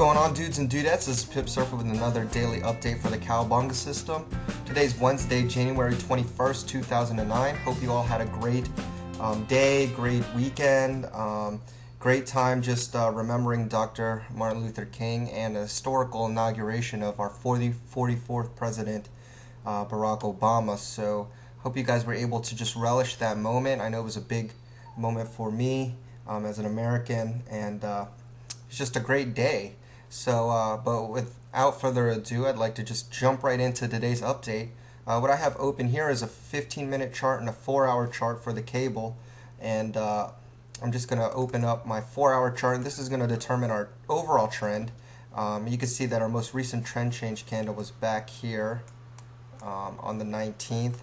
going on, dudes and dudettes? This is Pip Surfer with another daily update for the Cowabunga system. Today's Wednesday, January 21st, 2009. Hope you all had a great day, great weekend, great time just remembering Dr. Martin Luther King and a historical inauguration of our 44th president, Barack Obama. So hope you guys were able to just relish that moment. I know it was a big moment for me as an American, and it's just a great day. So, but without further ado, I'd like to just jump right into today's update. What I have open here is a 15-minute chart and a 4-hour chart for the cable, and I'm just going to open up my 4-hour chart, and this is going to determine our overall trend. You can see that our most recent trend change candle was back here on the 19th,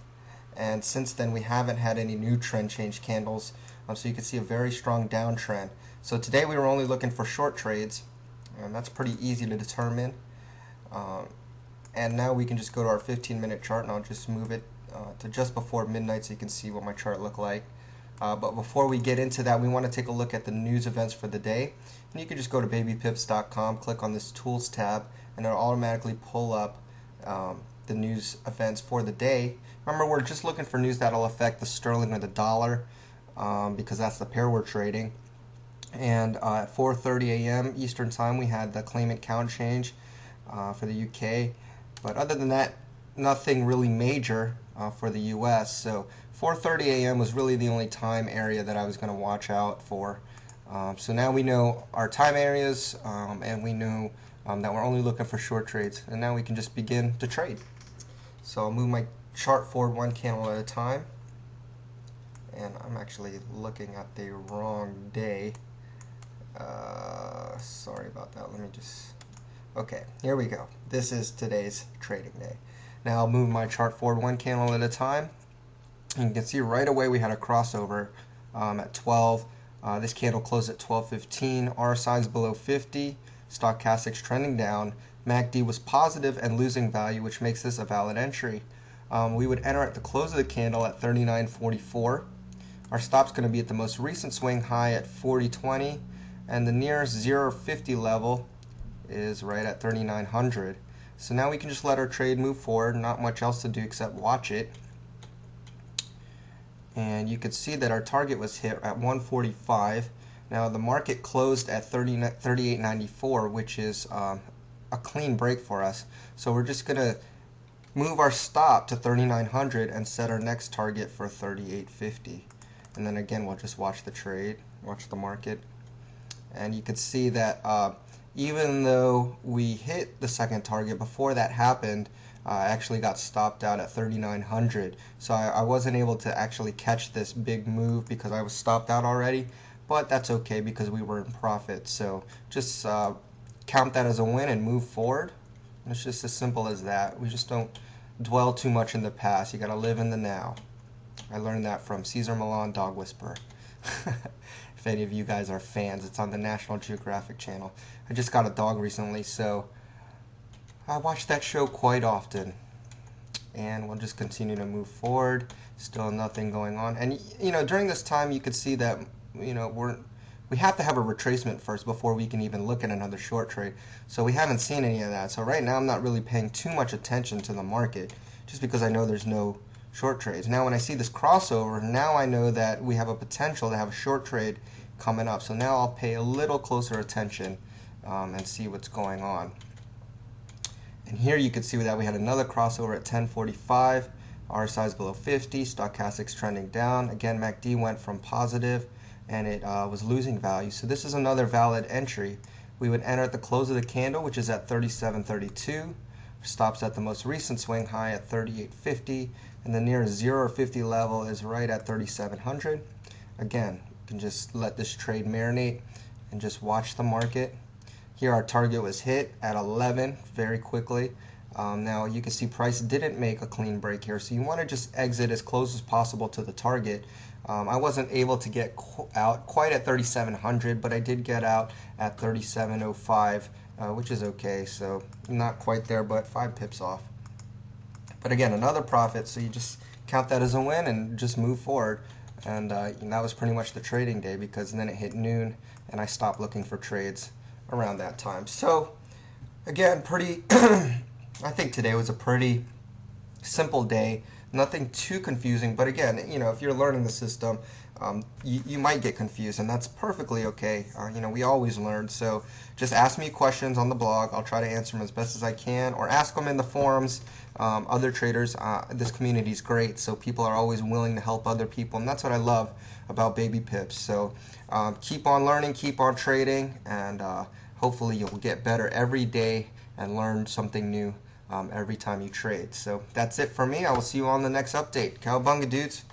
and since then we haven't had any new trend change candles, so you can see a very strong downtrend. So today we were only looking for short trades, and that's pretty easy to determine. And now we can just go to our 15-minute chart, and I'll just move it to just before midnight so you can see what my chart looked like. But before we get into that, we want to take a look at the news events for the day. And you can just go to babypips.com, click on this Tools tab, and it'll automatically pull up the news events for the day. Remember, we're just looking for news that'll affect the sterling or the dollar, because that's the pair we're trading. And at 4:30 a.m. Eastern Time, we had the claimant count change for the UK. But other than that, nothing really major for the US. So 4:30 a.m. was really the only time area that I was going to watch out for. So now we know our time areas, and we know that we're only looking for short trades. And now we can just begin to trade. So I'll move my chart forward one candle at a time. And I'm actually looking at the wrong day. Sorry about that. Let me just... Okay, here we go. This is today's trading day. Now I'll move my chart forward one candle at a time. And you can see right away we had a crossover at 12. This candle closed at 12.15. RSI is below 50. Stochastics trending down. MACD was positive and losing value, which makes this a valid entry. We would enter at the close of the candle at 39.44. Our stop's going to be at the most recent swing high at 40.20, and the nearest 0.50 level is right at 3900. So now we can just let our trade move forward. Not much else to do except watch it. And you could see that our target was hit at 145. Now the market closed at 38.94, which is a clean break for us. So we're just going to move our stop to 3900 and set our next target for 38.50. And then again, we'll just watch the trade, watch the market. And you can see that even though we hit the second target, before that happened, I actually got stopped out at 3900. So I wasn't able to actually catch this big move because I was stopped out already. But that's okay because we were in profit. So just count that as a win and move forward. And it's just as simple as that. We just don't dwell too much in the past. You got to live in the now. I learned that from Caesar Milan, Dog Whisperer. If any of you guys are fans, it's on the National Geographic channel. I just got a dog recently, so I watch that show quite often. And we'll just continue to move forward. Still nothing going on. And you know, during this time, you could see that we have to have a retracement first before we can even look at another short trade. So we haven't seen any of that. So right now, I'm not really paying too much attention to the market, just because I know there's no short trades. Now when I see this crossover, now I know that we have a potential to have a short trade coming up. So now I'll pay a little closer attention and see what's going on. And here you can see that we had another crossover at 10.45. RSI is below 50. Stochastics trending down. Again, MACD went from positive and it was losing value. So this is another valid entry. We would enter at the close of the candle, which is at 37.32. Stops at the most recent swing high at 38.50, and the nearest 0.50 level is right at 3700. Again, you can just let this trade marinate and just watch the market. Here our target was hit at 11 very quickly. Now you can see price didn't make a clean break here, so you want to just exit as close as possible to the target. I wasn't able to get out quite at 3700, but I did get out at 3705. Which is okay, so not quite there, but 5 pips off. But again, another profit, so you just count that as a win and just move forward. And that was pretty much the trading day, because then it hit noon and I stopped looking for trades around that time. So again, pretty I think today was a pretty simple day, nothing too confusing. But again, if you're learning the system, you might get confused, and that's perfectly okay. We always learn. So just ask me questions on the blog. I'll try to answer them as best as I can, or ask them in the forums. Other traders, this community is great, so people are always willing to help other people, and that's what I love about Baby Pips. So keep on learning, keep on trading, and hopefully you'll get better every day and learn something new every time you trade. So that's it for me. I will see you on the next update. Cowabunga, dudes.